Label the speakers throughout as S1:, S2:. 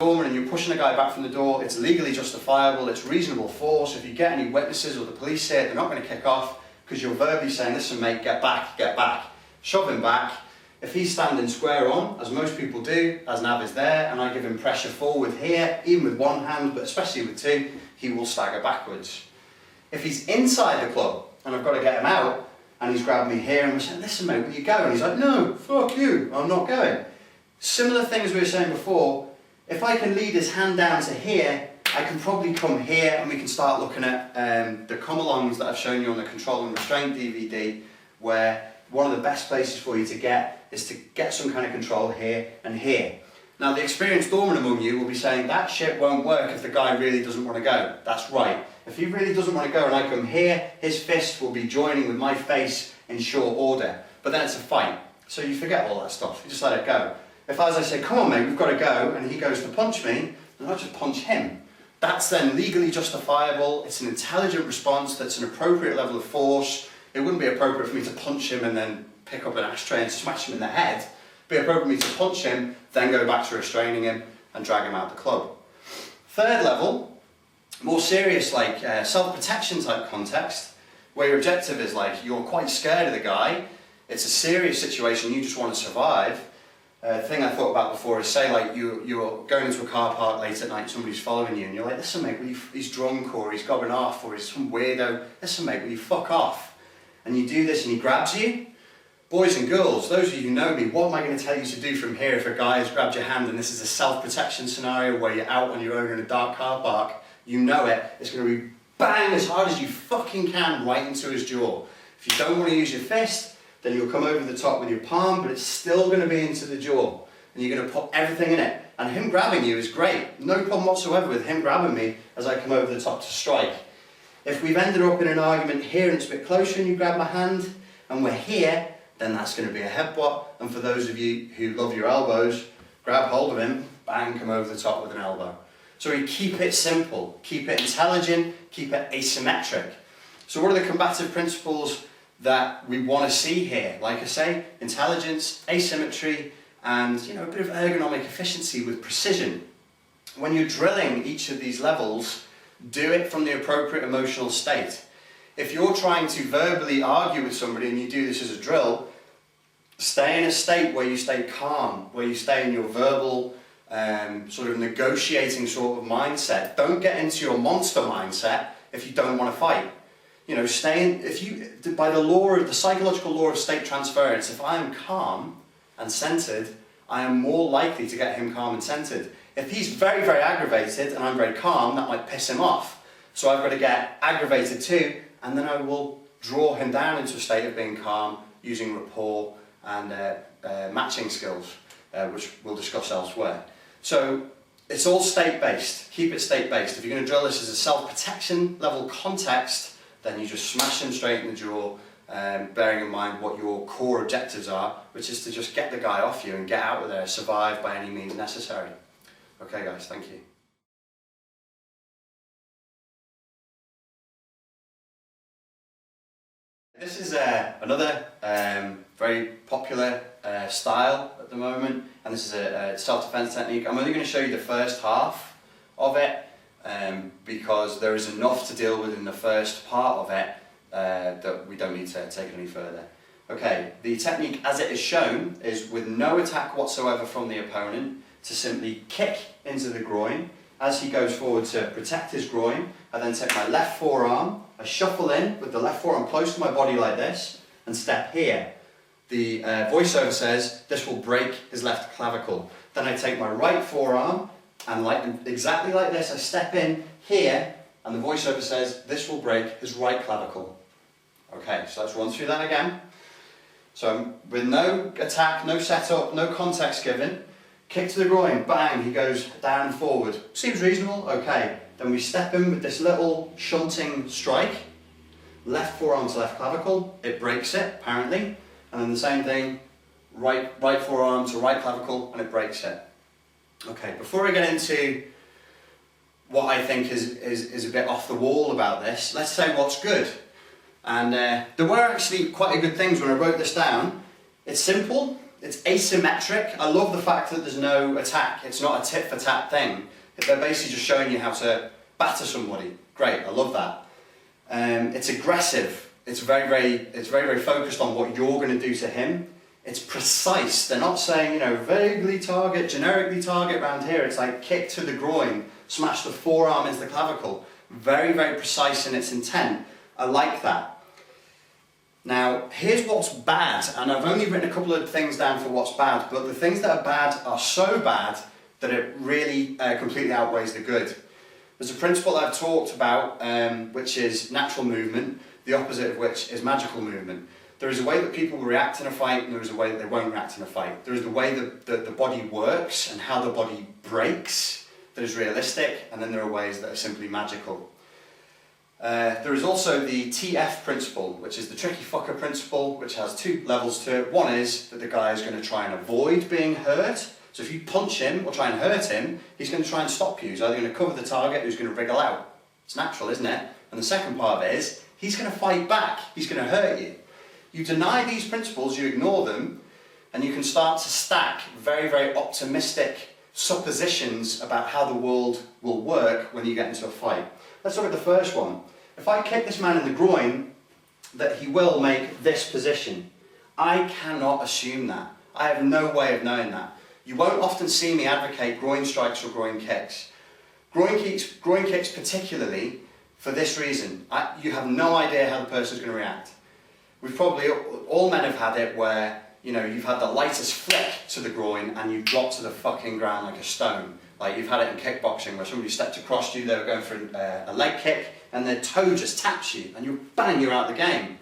S1: doorman and you're pushing a guy back from the door, it's legally justifiable, it's reasonable force. If you get any witnesses or the police say it, they're not going to kick off because you're verbally saying, listen mate, get back, get back. Shove him back. If he's standing square on, as most people do, as Nav is there, and I give him pressure forward here, even with one hand, but especially with two, he will stagger backwards. If he's inside the club, and I've got to get him out, and he's grabbed me here, and we're saying, listen mate, will you go? And he's like, no, fuck you, I'm not going. Similar things we were saying before, if I can lead his hand down to here, I can probably come here and we can start looking at the come-alongs that I've shown you on the Control and Restraint DVD, where one of the best places for you to get is to get some kind of control here and here. Now the experienced doorman among you will be saying that shit won't work if the guy really doesn't want to go. That's right. If he really doesn't want to go and I come here, his fist will be joining with my face in short order. But then it's a fight. So you forget all that stuff. You just let it go. If as I say, come on mate, we've got to go, and he goes to punch me, then I'll just punch him. That's then legally justifiable. It's an intelligent response that's an appropriate level of force. It wouldn't be appropriate for me to punch him and then pick up an ashtray and smash him in the head. It'd be appropriate for me to punch him, then go back to restraining him and drag him out the club. Third level, more serious, like self-protection type context, where your objective is like you're quite scared of the guy, it's a serious situation, you just want to survive. The thing I thought about before is, say like you're going into a car park late at night, somebody's following you and you're like, listen mate, he's drunk or he's gobbing off or he's some weirdo, listen mate, will you fuck off? And you do this and he grabs you. Boys and girls, those of you who know me, what am I going to tell you to do from here if a guy has grabbed your hand and this is a self-protection scenario where you're out on your own in a dark car park, you know it, it's going to be bang as hard as you fucking can right into his jaw. If you don't want to use your fist, then you'll come over the top with your palm, but it's still going to be into the jaw. And you're going to put everything in it. And him grabbing you is great. No problem whatsoever with him grabbing me as I come over the top to strike. If we've ended up in an argument here and it's a bit closer and you grab my hand and we're here, then that's going to be a headbutt. And for those of you who love your elbows, grab hold of him, bang, come over the top with an elbow. So we keep it simple, keep it intelligent, keep it asymmetric. So what are the combative principles that we want to see here? Like I say, intelligence, asymmetry, and a bit of ergonomic efficiency with precision. When you're drilling each of these levels, do it from the appropriate emotional state. If you're trying to verbally argue with somebody and you do this as a drill, stay in a state where you stay calm, where you stay in your verbal sort of negotiating sort of mindset. Don't get into your monster mindset if you don't want to fight. By the psychological law of state transference, if I am calm and centered, I am more likely to get him calm and centered. If he's very, very aggravated and I'm very calm, that might piss him off. So I've got to get aggravated too, and then I will draw him down into a state of being calm using rapport and matching skills, which we'll discuss elsewhere. So it's all state-based. Keep it state-based. If you're going to drill this as a self-protection level context, then you just smash him straight in the jaw, bearing in mind what your core objectives are, which is to just get the guy off you and get out of there, survive by any means necessary. Okay guys, thank you. This is another very popular style at the moment, and this is a self-defense technique. I'm only going to show you the first half of it because there is enough to deal with in the first part of it that we don't need to take it any further. Okay, the technique as it is shown is with no attack whatsoever from the opponent, to simply kick into the groin. As he goes forward to protect his groin, I then take my left forearm, I shuffle in with the left forearm close to my body like this, and step here. The voiceover says this will break his left clavicle. Then I take my right forearm, and exactly like this, I step in here, and the voiceover says this will break his right clavicle. Okay, so let's run through that again. So with no attack, no setup, no context given, kick to the groin, bang, he goes down and forward. Seems reasonable, okay. Then we step in with this little shunting strike, left forearm to left clavicle, it breaks it, apparently. And then the same thing, right forearm to right clavicle, and it breaks it. Okay, before I get into what I think is a bit off the wall about this, let's say what's good. And there were actually quite a good things when I wrote this down. It's simple, It's asymmetric. I love the fact that there's no attack. It's not a tit for tat thing. They're basically just showing you how to batter somebody. Great, I love that. It's aggressive. It's very focused on what you're going to do to him. It's precise. They're not saying, you know, vaguely target, generically target around here. It's like kick to the groin, smash the forearm into the clavicle. Very, very precise in its intent. I like that. Now, here's what's bad, and I've only written a couple of things down for what's bad, but the things that are bad are so bad that it really completely outweighs the good. There's a principle I've talked about, which is natural movement, the opposite of which is magical movement. There is a way that people will react in a fight, and there is a way that they won't react in a fight. There is the way that the body works and how the body breaks that is realistic, and then there are ways that are simply magical. There is also the TF principle, which is the tricky fucker principle, which has two levels to it. One is that the guy is going to try and avoid being hurt. So if you punch him or try and hurt him, he's going to try and stop you. He's either going to cover the target or he's going to wriggle out. It's natural, isn't it? And the second part of it is, he's going to fight back. He's going to hurt you. You deny these principles, you ignore them, and you can start to stack very, very optimistic suppositions about how the world will work when you get into a fight. Let's look at the first one. If I kick this man in the groin, that he will make this position. I cannot assume that. I have no way of knowing that. You won't often see me advocate groin strikes or groin kicks. Groin kicks particularly for this reason. You have no idea how the person's going to react. We've probably, all men have had it where, you know, you've had the lightest flick to the groin and you drop to the fucking ground like a stone. Like you've had it in kickboxing where somebody stepped across you, they were going for a leg kick, and their toe just taps you and you're out the game.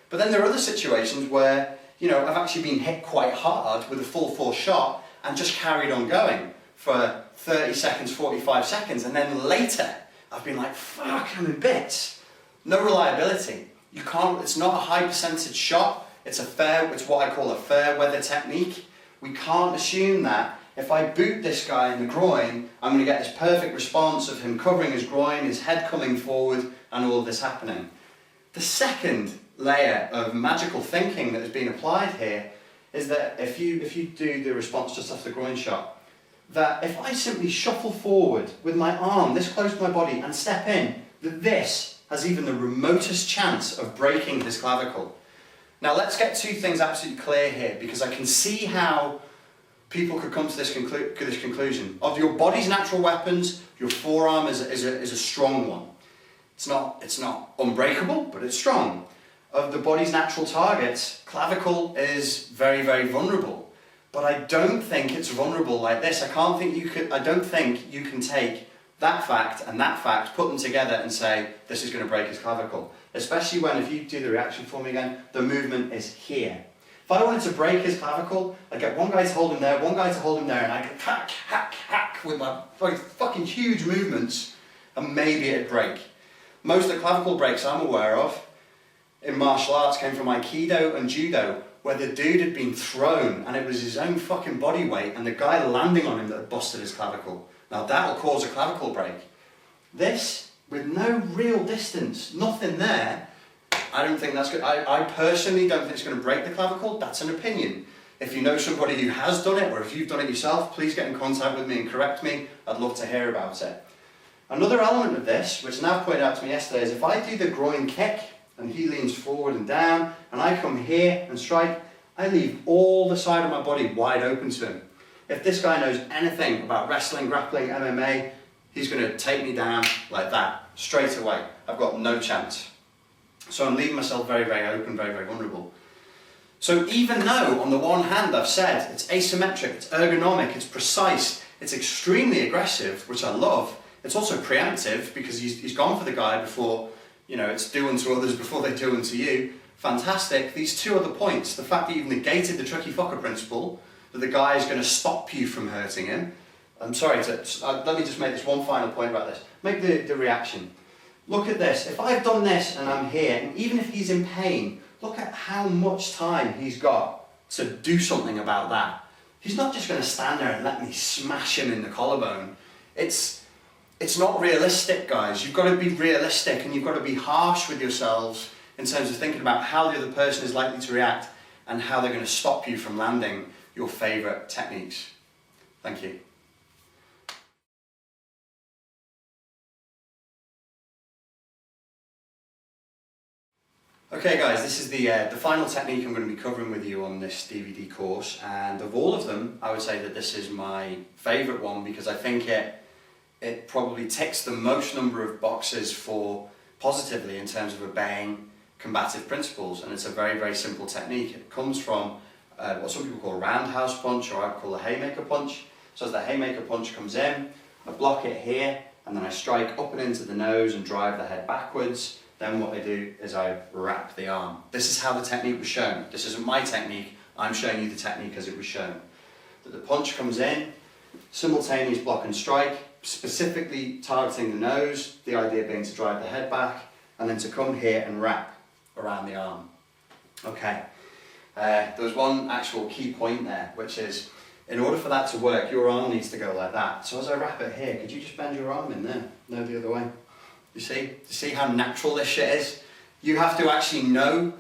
S1: But then there are other situations where, you know, I've actually been hit quite hard with a full force shot and just carried on going for 30 seconds, 45 seconds, and then later I've been like, fuck, I'm in bits. No reliability. You can't, it's not a high percentage shot, it's what I call a fair weather technique. We can't assume that if I boot this guy in the groin, I'm going to get this perfect response of him covering his groin, his head coming forward, and all of this happening. The second layer of magical thinking that has been applied here is that if you do the response just off the groin shot, that if I simply shuffle forward with my arm this close to my body and step in, that this has even the remotest chance of breaking his clavicle. Now let's get two things absolutely clear here, because I can see how people could come to this conclusion. Of your body's natural weapons, your forearm is a strong one. It's not unbreakable, but it's strong. Of the body's natural targets, clavicle is very, very vulnerable. But I don't think it's vulnerable like this. I don't think you can take that fact and that fact, put them together and say, this is going to break his clavicle. Especially when, if you do the reaction for me again, the movement is here. If I wanted to break his clavicle, I'd get one guy to hold him there, one guy to hold him there, and I'd hack, hack, hack with my fucking huge movements, and maybe it'd break. Most of the clavicle breaks I'm aware of in martial arts came from Aikido and Judo, where the dude had been thrown, and it was his own fucking body weight, and the guy landing on him that had busted his clavicle. Now that'll cause a clavicle break. This, with no real distance, nothing there, I don't think that's good. I personally don't think it's going to break the clavicle. That's an opinion. If you know somebody who has done it, or if you've done it yourself, please get in contact with me and correct me. I'd love to hear about it. Another element of this, which Nav pointed out to me yesterday, is if I do the groin kick, and he leans forward and down, and I come here and strike, I leave all the side of my body wide open to him. If this guy knows anything about wrestling, grappling, MMA, he's going to take me down like that, straight away. I've got no chance. So I'm leaving myself very, very open, very, very vulnerable. So even though, on the one hand, I've said it's asymmetric, it's ergonomic, it's precise, it's extremely aggressive, which I love, it's also preemptive because he's gone for the guy before, you know, it's do unto others before they do unto you. Fantastic. These two other points, the fact that you've negated the tricky fucker principle, that the guy is going to stop you from hurting him. I'm sorry, let me just make this one final point about this. Make the reaction. Look at this. If I've done this and I'm here, and even if he's in pain, look at how much time he's got to do something about that. He's not just going to stand there and let me smash him in the collarbone. It's not realistic, guys. You've got to be realistic, and you've got to be harsh with yourselves in terms of thinking about how the other person is likely to react and how they're going to stop you from landing your favourite techniques. Thank you. Okay guys, this is the final technique I'm going to be covering with you on this DVD course, and of all of them I would say that this is my favourite one because I think it probably ticks the most number of boxes for positively in terms of obeying combative principles, and it's a very, very simple technique. It comes from what some people call a roundhouse punch, or I would call a haymaker punch. So as the haymaker punch comes in, I block it here and then I strike up and into the nose and drive the head backwards. Then what I do is I wrap the arm. This is how the technique was shown. This isn't my technique, I'm showing you the technique as it was shown. That the punch comes in, simultaneous block and strike, specifically targeting the nose, the idea being to drive the head back, and then to come here and wrap around the arm. Okay, there was one actual key point there, which is, in order for that to work, your arm needs to go like that. So as I wrap it here, could you just bend your arm in there? No, the other way. You see how natural this shit is? You have to actually know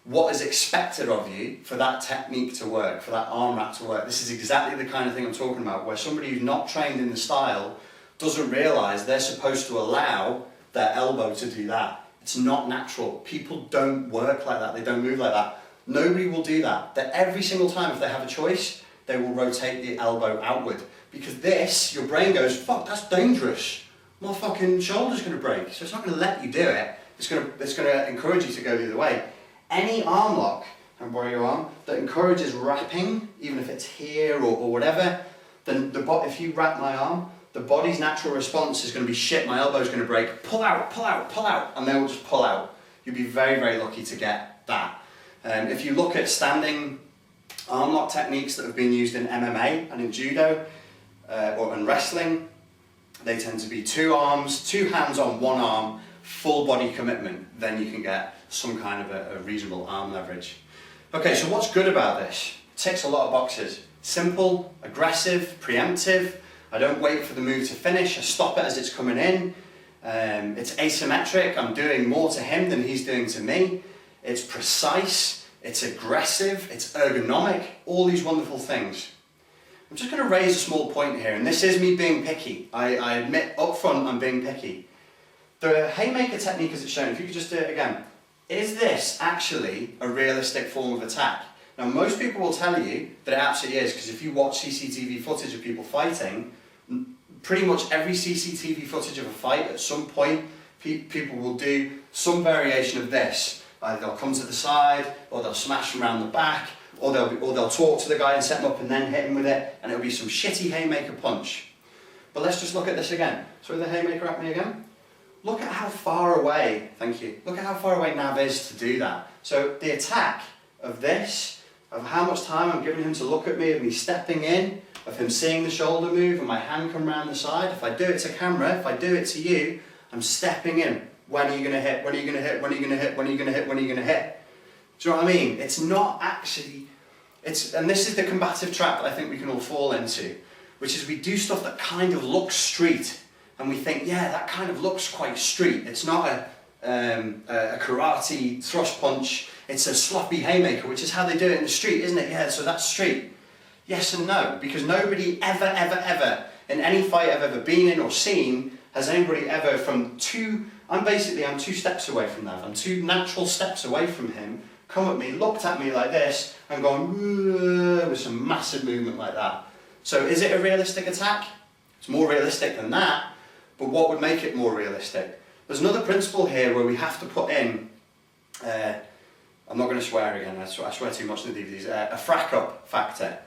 S1: what is expected of you for that technique to work, for that arm wrap to work. This is exactly the kind of thing I'm talking about, where somebody who's not trained in the style doesn't realise they're supposed to allow their elbow to do that. It's not natural. People don't work like that, they don't move like that. Nobody will do that. That every single time, if they have a choice, they will rotate the elbow outward. Because this, your brain goes, fuck, that's dangerous. My fucking shoulder's going to break. So it's not going to let you do it. It's going to encourage you to go the other way. Any arm lock, and borrow your arm, that encourages wrapping, even if it's here or whatever, then if you wrap my arm, the body's natural response is going to be, shit, my elbow's going to break. Pull out, pull out, pull out. And they will just pull out. You'll be very, very lucky to get that. If you look at standing arm lock techniques that have been used in MMA and in judo or in wrestling, they tend to be two hands on one arm, full body commitment. Then you can get some kind of a reasonable arm leverage. Okay, so what's good about this? It ticks a lot of boxes. Simple, aggressive, preemptive. I don't wait for the move to finish, I stop it as it's coming in. It's asymmetric, I'm doing more to him than he's doing to me. It's precise, it's aggressive, it's ergonomic, all these wonderful things. I'm just going to raise a small point here, and this is me being picky. I admit up front I'm being picky. The haymaker technique as it's shown, if you could just do it again, is this actually a realistic form of attack? Now most people will tell you that it absolutely is, because if you watch CCTV footage of people fighting, pretty much every CCTV footage of a fight at some point, people will do some variation of this. Either they'll come to the side, or they'll smash from around the back, or they'll talk to the guy and set him up and then hit him with it, and it'll be some shitty haymaker punch. But let's just look at this again. So the haymaker at me again. Look at how far away, thank you, look at how far away Nav is to do that. So the attack of this, of how much time I'm giving him to look at me, of me stepping in, of him seeing the shoulder move and my hand come around the side, if I do it to camera, if I do it to you, I'm stepping in. When are you going to hit? When are you going to hit? When are you going to hit? When are you going to hit? When are you going to hit? Do you know what I mean? It's not actually, and this is the combative trap that I think we can all fall into, which is we do stuff that kind of looks street, and we think, yeah, that kind of looks quite street. It's not a karate thrust punch, it's a sloppy haymaker, which is how they do it in the street, isn't it? Yeah, so that's street. Yes and no, because nobody ever, in any fight I've ever been in or seen, has anybody ever I'm 2 steps away from that, I'm 2 natural steps away from him, come at me, looked at me like this, and gone with some massive movement like that. So is it a realistic attack? It's more realistic than that, but what would make it more realistic? There's another principle here where we have to put in, I'm not going to swear again, I swear too much in the DVDs, a frack up factor.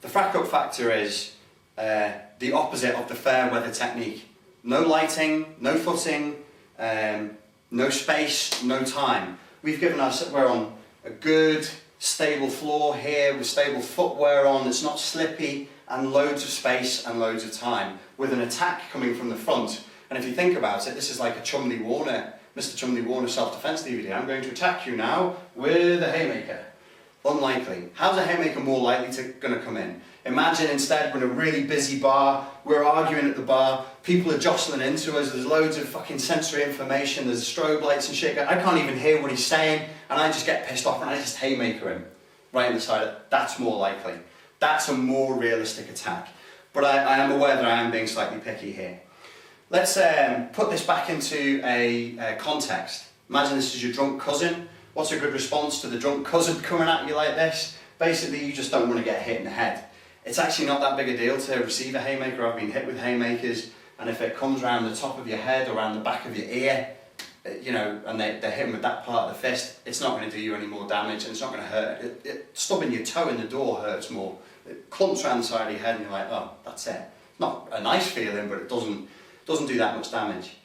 S1: The frack up factor is the opposite of the fair weather technique. No lighting, no footing, no space, no time. We're on a good, stable floor here with stable footwear on, it's not slippy, and loads of space and loads of time, with an attack coming from the front. And if you think about it, this is like a Mr. Chumley Warner self-defense DVD. I'm going to attack you now with a haymaker. Unlikely. How's a haymaker more likely going to come in? Imagine instead we're in a really busy bar, we're arguing at the bar, people are jostling into us, there's loads of fucking sensory information, there's strobe lights and shit, I can't even hear what he's saying, and I just get pissed off and I just haymaker him right in the side. That's more likely. That's a more realistic attack. But I am aware that I am being slightly picky here. Let's put this back into a context. Imagine this is your drunk cousin. What's a good response to the drunk cousin coming at you like this? Basically, you just don't want to get hit in the head. It's actually not that big a deal to receive a haymaker. I've been hit with haymakers, and if it comes around the top of your head or around the back of your ear, you know, and they're hitting with that part of the fist, it's not going to do you any more damage, and it's not going to hurt. Stubbing your toe in the door hurts more. It clumps around the side of your head, and you're like, oh, that's it. Not a nice feeling, but it doesn't do that much damage.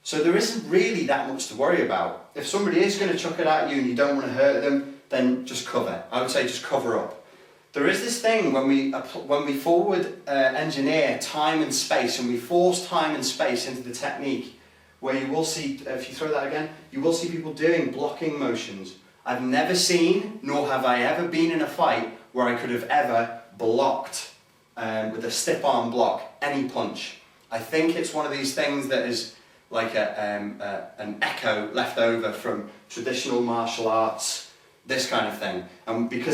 S1: So there isn't really that much to worry about. If somebody is going to chuck it at you and you don't want to hurt them, then just cover. I would say just cover up. There is this thing when we forward engineer time and space, and we force time and space into the technique, where you will see, if you throw that again, you will see people doing blocking motions. I've never seen, nor have I ever been in a fight where I could have ever blocked, with a stiff arm block, any punch. I think it's one of these things that is like an echo left over from traditional martial arts, this kind of thing. And because